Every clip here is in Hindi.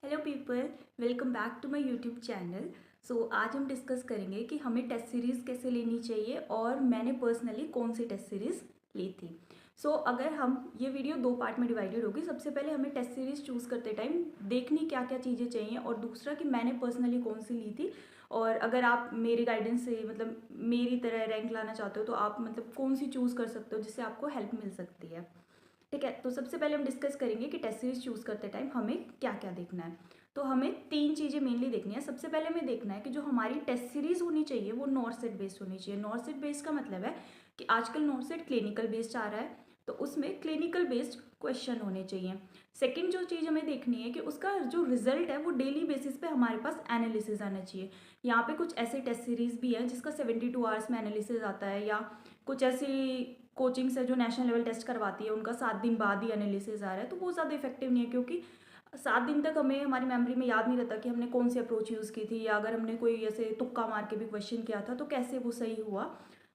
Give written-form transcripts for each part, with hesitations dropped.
Hello people, welcome back to my YouTube channel. आज हम डिस्कस करेंगे कि हमें टेस्ट सीरीज़ कैसे लेनी चाहिए और मैंने पर्सनली कौन सी टेस्ट सीरीज़ ली थी। अगर हम ये वीडियो दो पार्ट में डिवाइडेड होगी। सबसे पहले हमें टेस्ट सीरीज़ चूज़ करते टाइम देखनी क्या क्या चीज़ें चाहिए, और दूसरा कि मैंने पर्सनली कौन सी ली थी। और अगर आप मेरे गाइडेंस से मतलब मेरी तरह रैंक लाना चाहते हो तो आप मतलब कौन सी चूज़ कर सकते हो जिससे आपको हेल्प मिल सकती है। ठीक है, तो सबसे पहले हम डिस्कस करेंगे कि टेस्ट सीरीज चूज़ करते टाइम हमें क्या क्या देखना है। तो हमें तीन चीज़ें मेनली देखनी है। सबसे पहले हमें देखना है कि जो हमारी टेस्ट सीरीज होनी चाहिए वो नॉर्थ सेट बेस्ड होनी चाहिए। नॉर्थ सेट बेस्ड का मतलब है कि आजकल नॉर्थ सेट क्लिनिकल बेस्ड आ रहा है, तो उसमें क्लिनिकल बेस्ड क्वेश्चन होने चाहिए। सेकंड जो चीज़ हमें देखनी है कि उसका जो रिजल्ट है वो डेली बेसिस पे हमारे पास एनालिसिस आना चाहिए। यहाँ पे कुछ ऐसे टेस्ट सीरीज भी है जिसका 72 आवर्स में एनालिसिस आता है, या कुछ ऐसी कोचिंग्स है जो नेशनल लेवल टेस्ट करवाती है, उनका 7 दिन बाद ही एनालिसिस आ रहा है। तो वो ज़्यादा इफेक्टिव नहीं है, क्योंकि 7 दिन तक हमें हमारी मेमोरी में याद नहीं रहता कि हमने कौन सी अप्रोच यूज़ की थी, या अगर हमने कोई ऐसे तुक्का मार के भी क्वेश्चन किया था तो कैसे वो सही हुआ।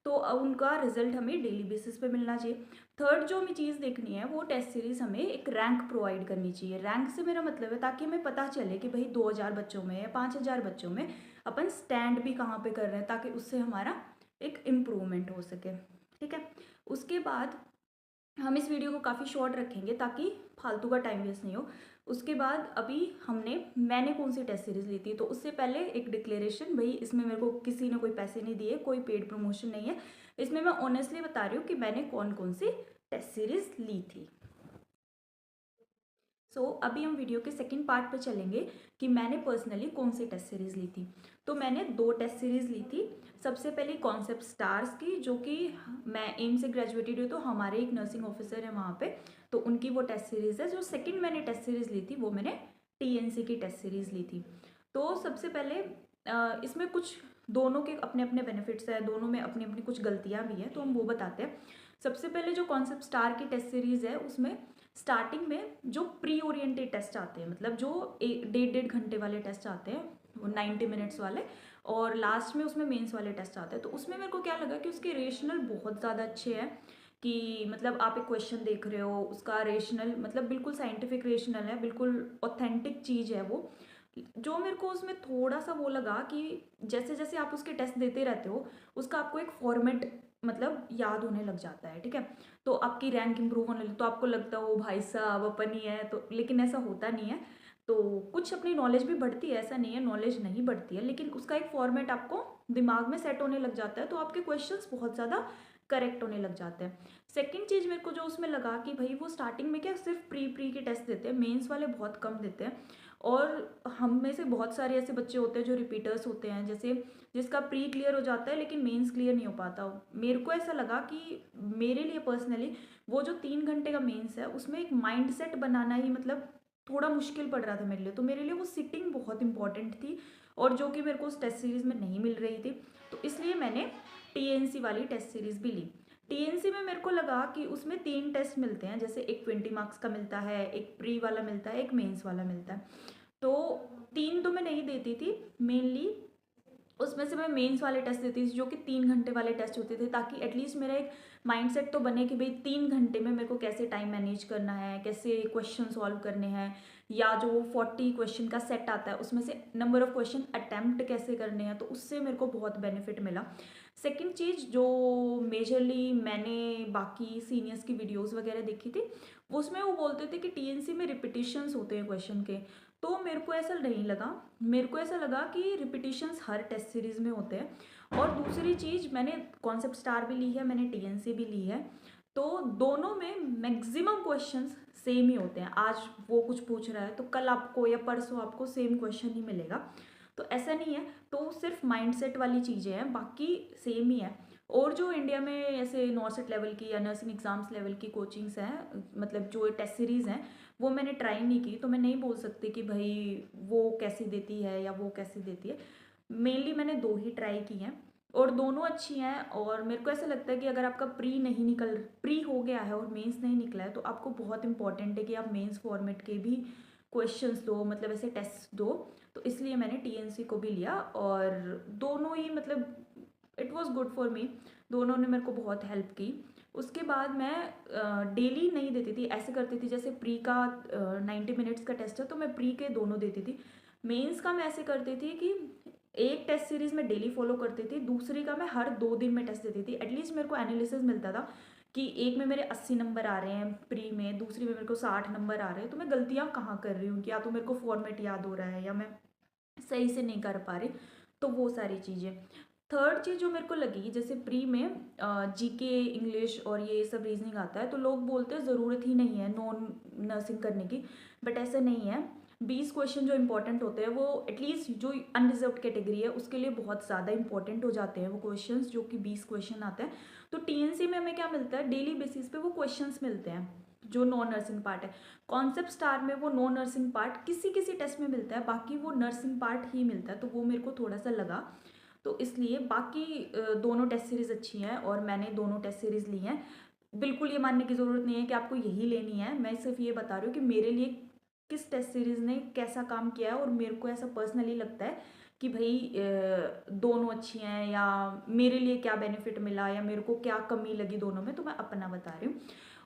तो उनका रिजल्ट हमें डेली बेसिस पे मिलना चाहिए। थर्ड जो हमें चीज़ देखनी है वो टेस्ट सीरीज हमें एक रैंक प्रोवाइड करनी चाहिए। रैंक से मेरा मतलब है ताकि हमें पता चले कि भाई 2000 बच्चों में या 5000 बच्चों में अपन स्टैंड भी कहाँ पे कर रहे हैं, ताकि उससे हमारा एक इम्प्रूवमेंट हो सके। ठीक है, उसके बाद हम इस वीडियो को काफ़ी शॉर्ट रखेंगे ताकि फालतू का टाइम वेस्ट नहीं हो। उसके बाद अभी मैंने कौन सी टेस्ट सीरीज ली थी, तो उससे पहले एक डिक्लेरेशन, भाई इसमें मेरे को किसी ने कोई पैसे नहीं दिए, कोई पेड प्रमोशन नहीं है। इसमें मैं ऑनेस्टली बता रही हूँ कि मैंने कौन कौन सी टेस्ट सीरीज ली थी। अभी हम वीडियो के सेकंड पार्ट पे चलेंगे कि मैंने पर्सनली कौन सी टेस्ट सीरीज ली थी। तो मैंने दो टेस्ट सीरीज ली थी। सबसे पहले कॉन्सेप्ट स्टार्स की, जो कि मैं एम से ग्रेजुएटेड हूँ, तो हमारे एक नर्सिंग ऑफिसर है वहाँ पे, तो उनकी वो टेस्ट सीरीज है। जो सेकंड मैंने टेस्ट सीरीज ली थी वो मैंने टीएनसी की टेस्ट सीरीज ली थी। तो सबसे पहले इसमें कुछ दोनों के अपने अपने बेनिफिट्स है, दोनों में अपनी अपनी कुछ गलतियाँ भी हैं, तो हम वो बताते हैं। सबसे पहले जो कॉन्सेप्ट स्टार की टेस्ट सीरीज है उसमें स्टार्टिंग में जो प्री ओरिएंटेड टेस्ट आते हैं, मतलब जो 1.5 घंटे वाले टेस्ट आते हैं, वो 90 मिनट्स वाले, और लास्ट में उसमें मेंस वाले टेस्ट आते हैं। तो उसमें मेरे को क्या लगा कि उसके रेशनल बहुत ज़्यादा अच्छे हैं। कि मतलब आप एक क्वेश्चन देख रहे हो, उसका रेशनल मतलब बिल्कुल साइंटिफिक रेशनल है, बिल्कुल ऑथेंटिक चीज़ है वो। जो मेरे को उसमें थोड़ा सा वो लगा कि जैसे जैसे आप उसके टेस्ट देते रहते हो, उसका आपको एक फॉर्मेट मतलब याद होने लग जाता है। ठीक है, तो आपकी रैंक इंप्रूव होने लगी, तो आपको लगता है ओ भाई साहब अपन ही है, तो लेकिन ऐसा होता नहीं है। तो कुछ अपनी नॉलेज भी बढ़ती है, ऐसा नहीं है नॉलेज नहीं बढ़ती है, लेकिन उसका एक फॉर्मेट आपको दिमाग में सेट होने लग जाता है, तो आपके क्वेश्चंस बहुत ज़्यादा करेक्ट होने लग जाते हैं। सेकंड चीज़ मेरे को जो उसमें लगा कि भाई वो स्टार्टिंग में क्या सिर्फ प्री के टेस्ट देते हैं, मेंस वाले बहुत कम देते हैं। और हम में से बहुत सारे ऐसे बच्चे होते हैं जो रिपीटर्स होते हैं, जैसे जिसका प्री क्लियर हो जाता है लेकिन मेंस क्लियर नहीं हो पाता। मेरे को ऐसा लगा कि मेरे लिए पर्सनली वो जो 3 घंटे का मेंस है उसमें एक माइंड सेट बनाना ही मतलब थोड़ा मुश्किल पड़ रहा था मेरे लिए। तो मेरे लिए वो सिटिंग बहुत इंपॉर्टेंट थी, और जो कि मेरे को उस टेस्ट सीरीज में नहीं मिल रही थी, तो इसलिए मैंने टीएनसी वाली टेस्ट सीरीज भी ली। टीएनसी में मेरे को लगा कि उसमें 3 टेस्ट मिलते हैं, जैसे एक 20 मार्क्स का मिलता है, एक प्री वाला मिलता है, एक मेंस वाला मिलता है। तो 3 तो मैं नहीं देती थी मेनली, उसमें से मैं मेंस वाले टेस्ट देती थी जो कि 3 घंटे वाले टेस्ट होते थे, ताकि एटलीस्ट मेरा एक माइंडसेट तो बने कि भाई 3 घंटे में मेरे को कैसे टाइम मैनेज करना है, कैसे क्वेश्चन सॉल्व करने हैं, या जो 40 क्वेश्चन का सेट आता है उसमें से नंबर ऑफ क्वेश्चन अटैम्प्ट कैसे करने हैं, तो उससे मेरे को बहुत बेनिफिट मिला। सेकेंड चीज़ जो मेजरली मैंने बाकी सीनियर्स की वीडियोज़ वगैरह देखी थी, उसमें वो बोलते थे कि टीएनसी में रिपीटिशंस होते हैं क्वेश्चन के। तो मेरे को ऐसा नहीं लगा, मेरे को ऐसा लगा कि रिपीटिशंस हर टेस्ट सीरीज में होते हैं। और दूसरी चीज़, मैंने कॉन्सेप्ट स्टार भी ली है, मैंने टीएनसी भी ली है, तो दोनों में मैक्सिमम क्वेश्चंस सेम ही होते हैं। आज वो कुछ पूछ रहा है तो कल आपको या परसों आपको सेम क्वेश्चन ही मिलेगा, तो ऐसा नहीं है। तो सिर्फ माइंडसेट वाली चीज़ें हैं, बाकी सेम ही है। और जो इंडिया में ऐसे नॉर्सेट लेवल की या नर्सिंग एग्जाम्स लेवल की कोचिंग्स हैं, मतलब जो टेस्ट सीरीज़ हैं, वो मैंने ट्राई नहीं की, तो मैं नहीं बोल सकती कि भाई वो कैसी देती है या वो कैसी देती है। मेनली मैंने दो ही ट्राई की हैं और दोनों अच्छी हैं। और मेरे को ऐसा लगता है कि अगर आपका प्री हो गया है और मेंस नहीं निकला है, तो आपको बहुत इंपॉर्टेंट है कि आप मेंस फॉर्मेट के भी क्वेश्चंस दो, मतलब ऐसे टेस्ट दो। तो इसलिए मैंने टीएनसी को भी लिया, और दोनों ही मतलब it was good for me, दोनों ने मेरे को बहुत हेल्प की। उसके बाद मैं डेली नहीं देती थी, ऐसे करती थी जैसे प्री का 90 मिनट्स का टेस्ट है तो मैं प्री के दोनों देती थी। मेंस का मैं ऐसे करती थी कि एक टेस्ट सीरीज में डेली फॉलो करती थी, दूसरी का मैं हर 2 दिन में टेस्ट देती थी। एटलीस्ट मेरे को एनालिसिस मिलता था कि एक में मेरे 80 नंबर आ रहे हैं प्री में, दूसरी में मेरे को 60 नंबर आ रहे हैं, तो मैं गलतियाँ कहाँ कर रही हूँ, या तो मेरे को फॉर्मेट याद हो रहा है या मैं सही से नहीं कर पा रही, तो वो सारी चीज़ें। थर्ड चीज़ जो मेरे को लगी, जैसे प्री में जीके, इंग्लिश और ये सब रीजनिंग आता है, तो लोग बोलते हैं ज़रूरत ही नहीं है नॉन नर्सिंग करने की, बट ऐसा नहीं है। 20 क्वेश्चन जो इंपॉर्टेंट होते हैं वो एटलीस्ट जो अनरिजर्व्ड कैटेगरी है उसके लिए बहुत ज़्यादा इंपॉर्टेंट हो जाते हैं वो क्वेश्चंस, जो कि 20 क्वेश्चन आते हैं। तो टीएनसी में हमें क्या मिलता है, डेली बेसिस पे वो क्वेश्चंस मिलते हैं जो नॉन नर्सिंग पार्ट है। कॉन्सेप्ट स्टार में वो नॉन नर्सिंग पार्ट किसी किसी टेस्ट में मिलता है, बाकी वो नर्सिंग पार्ट ही मिलता है, तो वो मेरे को थोड़ा सा लगा। तो इसलिए बाकी दोनों टेस्ट सीरीज़ अच्छी हैं और मैंने दोनों टेस्ट सीरीज़ ली हैं। बिल्कुल ये मानने की ज़रूरत नहीं है कि आपको यही लेनी है, मैं सिर्फ ये बता रही हूँ कि मेरे लिए किस टेस्ट सीरीज़ ने कैसा काम किया है, और मेरे को ऐसा पर्सनली लगता है कि भाई दोनों अच्छी हैं, या मेरे लिए क्या बेनिफिट मिला या मेरे को क्या कमी लगी दोनों में, तो मैं अपना बता रही हूँ।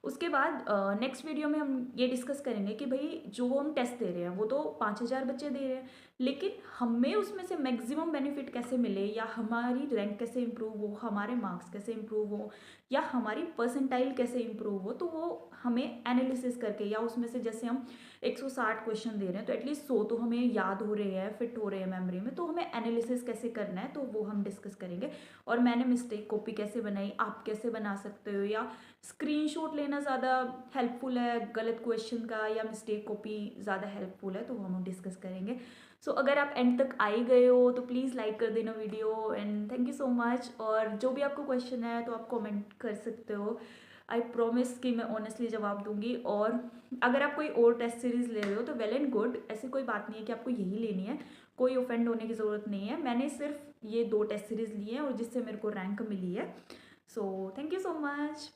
उसके बाद नेक्स्ट वीडियो में हम ये डिस्कस करेंगे कि भाई जो हम टेस्ट दे रहे हैं वो तो 5,000 बच्चे दे रहे हैं, लेकिन हमें उसमें से मैक्सिमम बेनिफिट कैसे मिले, या हमारी रैंक कैसे इम्प्रूव हो, हमारे मार्क्स कैसे इम्प्रूव हो, या हमारी परसेंटाइल कैसे इम्प्रूव हो, तो वो हमें एनालिसिस करके, या उसमें से जैसे हम 160 क्वेश्चन दे रहे हैं तो एटलीस्ट 100 तो हमें याद हो रहे हैं, फिट हो रहे हैं मेमोरी में, तो हमें एनालिसिस कैसे करना है तो वो हम डिस्कस करेंगे। और मैंने मिस्टेक कॉपी कैसे बनाई, आप कैसे बना सकते हो, या स्क्रीनशॉट लेना ज़्यादा हेल्पफुल है गलत क्वेश्चन का, या मिस्टेक कॉपी ज़्यादा हेल्पफुल है, तो हम डिस्कस करेंगे। सो अगर आप एंड तक आ ही गए हो तो प्लीज़ लाइक कर देना video, and thank you so much. और जो भी आपको क्वेश्चन है तो आप कमेंट कर सकते हो, आई प्रॉमिस कि मैं ऑनेस्टली जवाब दूंगी। और अगर आप कोई और टेस्ट सीरीज़ ले रहे हो तो वेल एंड गुड, ऐसी कोई बात नहीं है कि आपको यही लेनी है, कोई ऑफेंड होने की ज़रूरत नहीं है। मैंने सिर्फ ये 2 टेस्ट सीरीज़ ली है और जिससे मेरे को रैंक मिली है। So thank you so much.